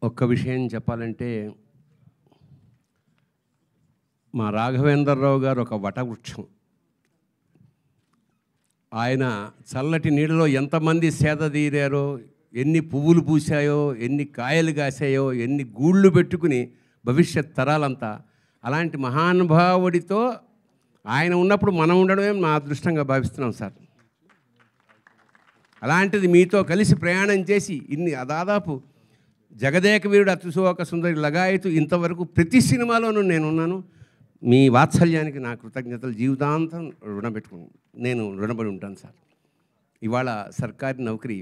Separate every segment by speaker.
Speaker 1: ఒక్క విషయం చెప్పాలంటే మా రాఘవేంద్రరావు గారు ఒక వటవృక్షం. ఆయన చల్లటి నీళ్ళలో ఎంతమంది సేద తీరారో, ఎన్ని పువ్వులు పూసాయో, ఎన్ని కాయలు కాసాయో, ఎన్ని గూళ్ళు పెట్టుకుని భవిష్యత్ తరాలంతా అలాంటి మహానుభావుడితో ఆయన ఉన్నప్పుడు మనం ఉండడమే నా అదృష్టంగా భావిస్తున్నాం సార్. అలాంటిది మీతో కలిసి ప్రయాణం చేసి ఇన్ని దాదాపు జగదేక వీరుడు అతిశోక సుందరి లగాయతు ఇంతవరకు ప్రతి సినిమాలోనూ నేనున్నాను. మీ వాత్సల్యానికి నా కృతజ్ఞతలు జీవితాంతం నేను రుణపడి ఉంటాను సార్. ఇవాళ సర్కారీ నౌకరీ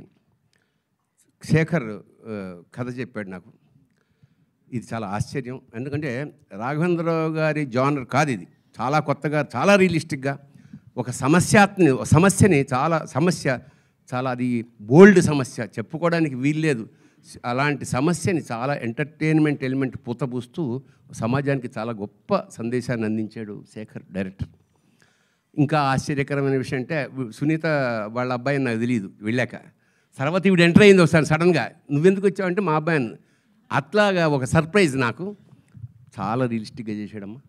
Speaker 1: శేఖర్ కథ చెప్పాడు నాకు. ఇది చాలా ఆశ్చర్యం. ఎందుకంటే రాఘవేంద్రరావు గారి జానర్ కాదు ఇది. చాలా కొత్తగా, చాలా రియలిస్టిక్గా ఒక సమస్యని చాలా అది బోల్డ్ సమస్య, చెప్పుకోవడానికి వీల్లేదు. అలాంటి సమస్యని చాలా ఎంటర్టైన్మెంట్ ఎలిమెంట్ పూతపూస్తూ సమాజానికి చాలా గొప్ప సందేశాన్ని అందించాడు శేఖర్ డైరెక్టర్. ఇంకా ఆశ్చర్యకరమైన విషయం అంటే సునీత వాళ్ళ అబ్బాయి నాకు తెలియదు. వెళ్ళాక తర్వాత ఇవిడు ఎంటర్ అయింది ఒకసారి సడన్గా, నువ్వెందుకు వచ్చావంటే మా అబ్బాయిని, అట్లాగా ఒక సర్ప్రైజ్ నాకు. చాలా రియలిస్టిక్గా చేశాడమ్మా.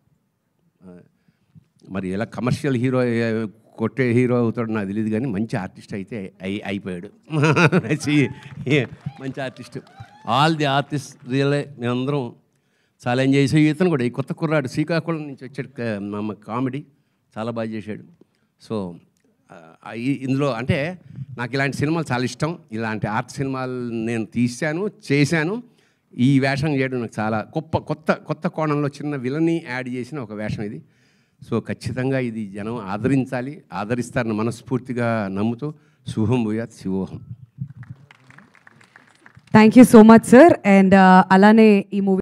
Speaker 1: మరి ఎలా కమర్షియల్ హీరో కొట్టే హీరో అవుతాడు నాకు తెలియదు, కానీ మంచి ఆర్టిస్ట్ అయితే అయిపోయాడు. మంచి ఆర్టిస్ట్. ఆల్ ది ఆర్టిస్ట్ రియలే మేమందరం చాలా ఎంజాయ్ చేసే. ఇతను కూడా ఈ కొత్త కుర్రాడు శ్రీకాకుళం నుంచి వచ్చాడు, మా కామెడీ చాలా బాగా చేశాడు. సో ఇందులో అంటే నాకు ఇలాంటి సినిమాలు చాలా ఇష్టం. ఇలాంటి ఆర్ట్ సినిమాలు నేను చేశాను. ఈ వేషం చేయడం నాకు చాలా కొత్త కోణంలో చిన్న విలని యాడ్ చేసిన ఒక వేషం ఇది. సో ఖచ్చితంగా ఇది జనం ఆదరిస్తారని మనస్ఫూర్తిగా నమ్ముతూ శుభం భూయాత్ శివోహం.
Speaker 2: Thank you so much sir. And అలానే ఈ మూవీ